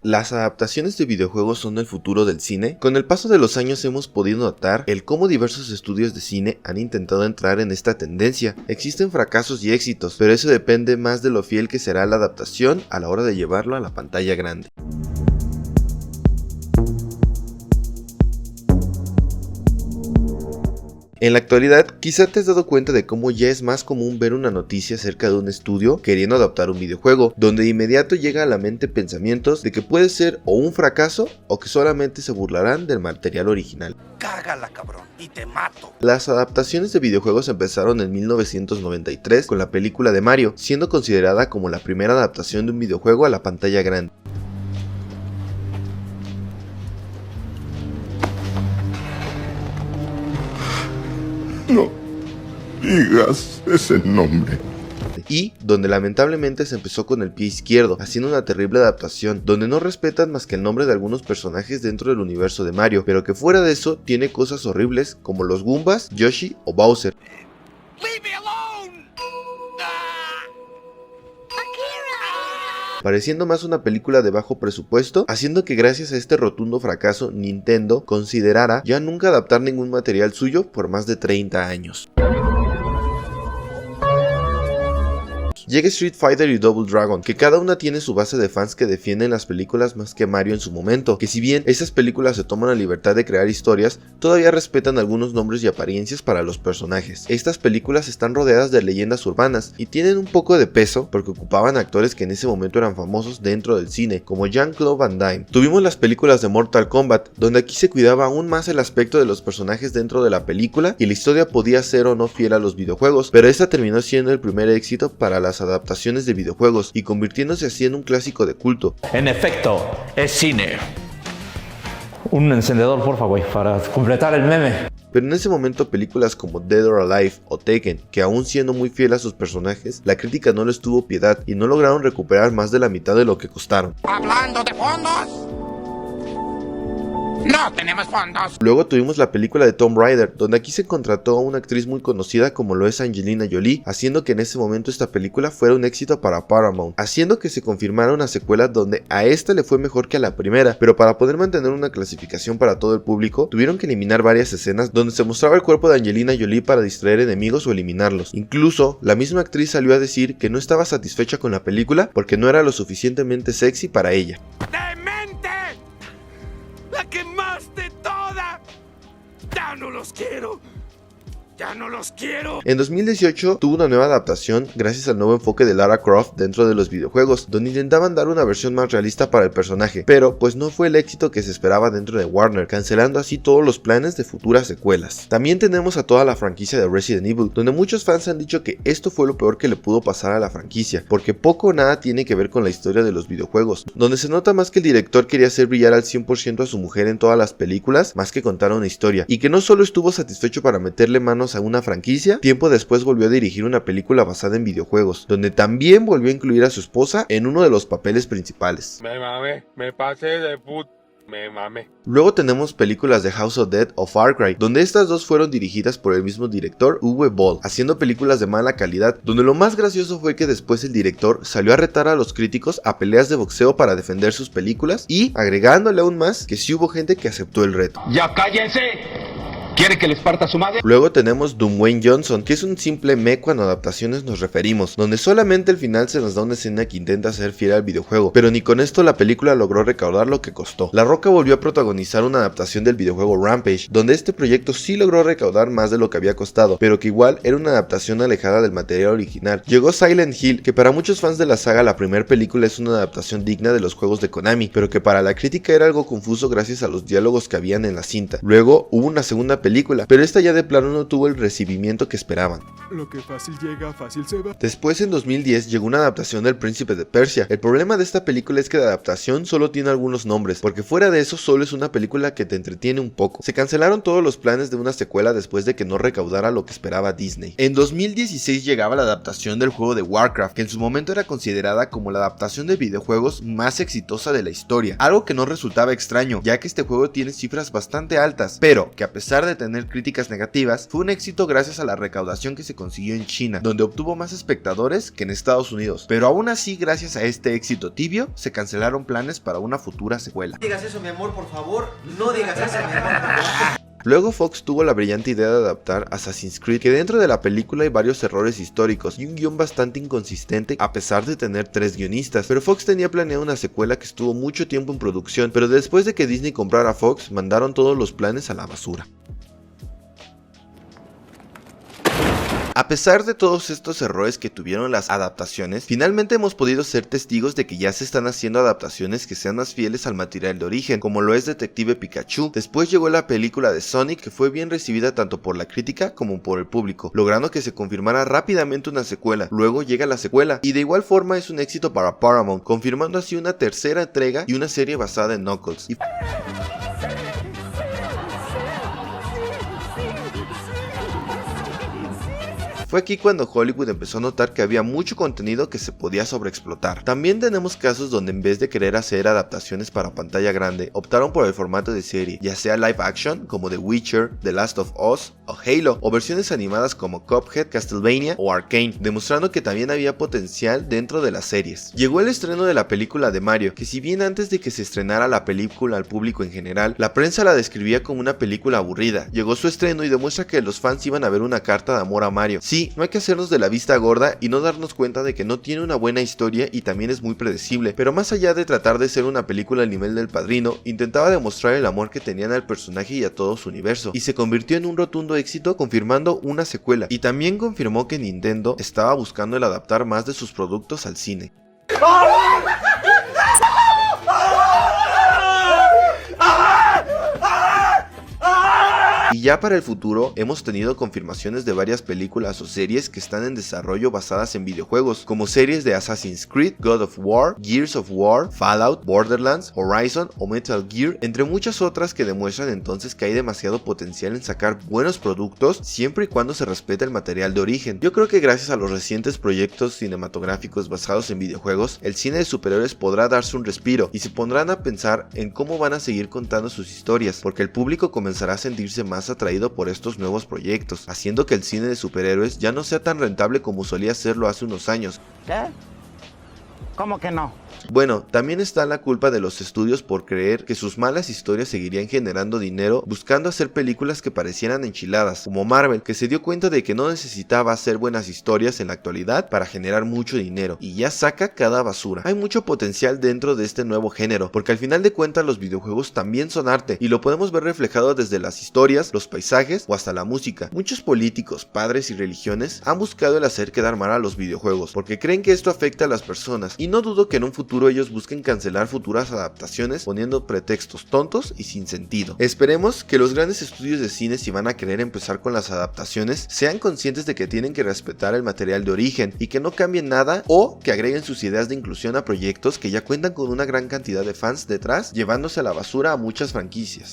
Las adaptaciones de videojuegos son el futuro del cine. Con el paso de los años hemos podido notar el cómo diversos estudios de cine han intentado entrar en esta tendencia. Existen fracasos y éxitos, pero eso depende más de lo fiel que será la adaptación a la hora de llevarlo a la pantalla grande. En la actualidad, quizá te has dado cuenta de cómo ya es más común ver una noticia acerca de un estudio queriendo adaptar un videojuego, donde de inmediato llega a la mente pensamientos de que puede ser o un fracaso o que solamente se burlarán del material original. Cágala, cabrón, y te mato. Las adaptaciones de videojuegos empezaron en 1993 con la película de Mario, siendo considerada como la primera adaptación de un videojuego a la pantalla grande. No digas ese nombre. Y donde lamentablemente se empezó con el pie izquierdo, haciendo una terrible adaptación, donde no respetan más que el nombre de algunos personajes dentro del universo de Mario, pero que fuera de eso tiene cosas horribles como los Goombas, Yoshi o Bowser. Leave me alone. Pareciendo más una película de bajo presupuesto, haciendo que gracias a este rotundo fracaso Nintendo considerara ya nunca adaptar ningún material suyo por más de 30 años. Llega Street Fighter y Double Dragon, que cada una tiene su base de fans que defienden las películas más que Mario en su momento, que si bien esas películas se toman la libertad de crear historias, todavía respetan algunos nombres y apariencias para los personajes. Estas películas están rodeadas de leyendas urbanas y tienen un poco de peso porque ocupaban actores que en ese momento eran famosos dentro del cine, como Jean-Claude Van Damme. Tuvimos las películas de Mortal Kombat, donde aquí se cuidaba aún más el aspecto de los personajes dentro de la película y la historia podía ser o no fiel a los videojuegos, pero esta terminó siendo el primer éxito para las adaptaciones de videojuegos y convirtiéndose así en un clásico de culto. En efecto, es cine. Un encendedor, por favor, para completar el meme. Pero en ese momento películas como Dead or Alive o Taken, que aún siendo muy fiel a sus personajes, la crítica no les tuvo piedad y no lograron recuperar más de la mitad de lo que costaron. Hablando de fondos. No tenemos fondos. Luego tuvimos la película de Tomb Raider, donde aquí se contrató a una actriz muy conocida como lo es Angelina Jolie, haciendo que en ese momento esta película fuera un éxito para Paramount, haciendo que se confirmara una secuela donde a esta le fue mejor que a la primera, pero para poder mantener una clasificación para todo el público, tuvieron que eliminar varias escenas donde se mostraba el cuerpo de Angelina Jolie para distraer enemigos o eliminarlos. Incluso, la misma actriz salió a decir que no estaba satisfecha con la película porque no era lo suficientemente sexy para ella. ¡Demente! ¡La quemaste toda! ¡Ya no los quiero! ¡Ya no los quiero! En 2018 tuvo una nueva adaptación gracias al nuevo enfoque de Lara Croft dentro de los videojuegos, donde intentaban dar una versión más realista para el personaje, pero pues no fue el éxito que se esperaba dentro de Warner, cancelando así todos los planes de futuras secuelas. También tenemos a toda la franquicia de Resident Evil, donde muchos fans han dicho que esto fue lo peor que le pudo pasar a la franquicia, porque poco o nada tiene que ver con la historia de los videojuegos, donde se nota más que el director quería hacer brillar al 100% a su mujer en todas las películas, más que contar una historia, y que no solo estuvo satisfecho para meterle manos a una franquicia, tiempo después volvió a dirigir una película basada en videojuegos, donde también volvió a incluir a su esposa en uno de los papeles principales. Me mamé, me pasé de put... Me mamé. Luego tenemos películas de House of Dead o Far Cry, donde estas dos fueron dirigidas por el mismo director, Uwe Boll, haciendo películas de mala calidad, donde lo más gracioso fue que después el director salió a retar a los críticos a peleas de boxeo para defender sus películas y agregándole aún más que sí hubo gente que aceptó el reto. ¡Ya cállense! ¿Quiere que les parta su madre? Luego tenemos Dwayne Johnson, que es un simple meh cuando a adaptaciones nos referimos, donde solamente al final se nos da una escena que intenta ser fiel al videojuego, pero ni con esto la película logró recaudar lo que costó. La Roca volvió a protagonizar una adaptación del videojuego Rampage, donde este proyecto sí logró recaudar más de lo que había costado, pero que igual era una adaptación alejada del material original. Llegó Silent Hill, que para muchos fans de la saga la primera película es una adaptación digna de los juegos de Konami, pero que para la crítica era algo confuso gracias a los diálogos que habían en la cinta. Luego hubo una segunda película, pero esta ya de plano no tuvo el recibimiento que esperaban. Lo que fácil llega, fácil se va. Después en 2010 llegó una adaptación del Príncipe de Persia. El problema de esta película es que la adaptación solo tiene algunos nombres, porque fuera de eso solo es una película que te entretiene un poco. Se cancelaron todos los planes de una secuela después de que no recaudara lo que esperaba Disney. En 2016 llegaba la adaptación del juego de Warcraft, que en su momento era considerada como la adaptación de videojuegos más exitosa de la historia, algo que no resultaba extraño, ya que este juego tiene cifras bastante altas, pero que a pesar de tener críticas negativas, fue un éxito gracias a la recaudación que se consiguió en China, donde obtuvo más espectadores que en Estados Unidos. Pero aún así, gracias a este éxito tibio, se cancelaron planes para una futura secuela. No digas eso, mi amor, por favor. No digas eso, mi amor, por favor. Luego Fox tuvo la brillante idea de adaptar Assassin's Creed, que dentro de la película hay varios errores históricos y un guión bastante inconsistente a pesar de tener 3 guionistas, pero Fox tenía planeado una secuela que estuvo mucho tiempo en producción, pero después de que Disney comprara Fox, mandaron todos los planes a la basura. A pesar de todos estos errores que tuvieron las adaptaciones, finalmente hemos podido ser testigos de que ya se están haciendo adaptaciones que sean más fieles al material de origen, como lo es Detective Pikachu. Después llegó la película de Sonic, que fue bien recibida tanto por la crítica como por el público, logrando que se confirmara rápidamente una secuela. Luego llega la secuela, y de igual forma es un éxito para Paramount, confirmando así una tercera entrega y una serie basada en Knuckles. Fue aquí cuando Hollywood empezó a notar que había mucho contenido que se podía sobreexplotar. También tenemos casos donde en vez de querer hacer adaptaciones para pantalla grande, optaron por el formato de serie, ya sea live action como The Witcher, The Last of Us o Halo, o versiones animadas como Cuphead, Castlevania o Arcane, demostrando que también había potencial dentro de las series. Llegó el estreno de la película de Mario, que si bien antes de que se estrenara la película al público en general, la prensa la describía como una película aburrida. Llegó su estreno y demuestra que los fans iban a ver una carta de amor a Mario. Sí, no hay que hacernos de la vista gorda y no darnos cuenta de que no tiene una buena historia y también es muy predecible, pero más allá de tratar de ser una película al nivel del Padrino, intentaba demostrar el amor que tenían al personaje y a todo su universo, y se convirtió en un rotundo éxito, confirmando una secuela, y también confirmó que Nintendo estaba buscando el adaptar más de sus productos al cine. Y ya para el futuro, hemos tenido confirmaciones de varias películas o series que están en desarrollo basadas en videojuegos, como series de Assassin's Creed, God of War, Gears of War, Fallout, Borderlands, Horizon o Metal Gear, entre muchas otras que demuestran entonces que hay demasiado potencial en sacar buenos productos siempre y cuando se respete el material de origen. Yo creo que gracias a los recientes proyectos cinematográficos basados en videojuegos, el cine de superhéroes podrá darse un respiro y se pondrán a pensar en cómo van a seguir contando sus historias, porque el público comenzará a sentirse más atraído por estos nuevos proyectos, haciendo que el cine de superhéroes ya no sea tan rentable como solía serlo hace unos años. ¿Qué? ¿Cómo que no? Bueno, también está la culpa de los estudios por creer que sus malas historias seguirían generando dinero buscando hacer películas que parecieran enchiladas, como Marvel, que se dio cuenta de que no necesitaba hacer buenas historias en la actualidad para generar mucho dinero, y ya saca cada basura. Hay mucho potencial dentro de este nuevo género, porque al final de cuentas los videojuegos también son arte, y lo podemos ver reflejado desde las historias, los paisajes o hasta la música. Muchos políticos, padres y religiones han buscado el hacer quedar mal a los videojuegos, porque creen que esto afecta a las personas, y no dudo que en un futuro ellos busquen cancelar futuras adaptaciones poniendo pretextos tontos y sin sentido. Esperemos que los grandes estudios de cine, si van a querer empezar con las adaptaciones, sean conscientes de que tienen que respetar el material de origen y que no cambien nada o que agreguen sus ideas de inclusión a proyectos que ya cuentan con una gran cantidad de fans detrás, llevándose a la basura a muchas franquicias.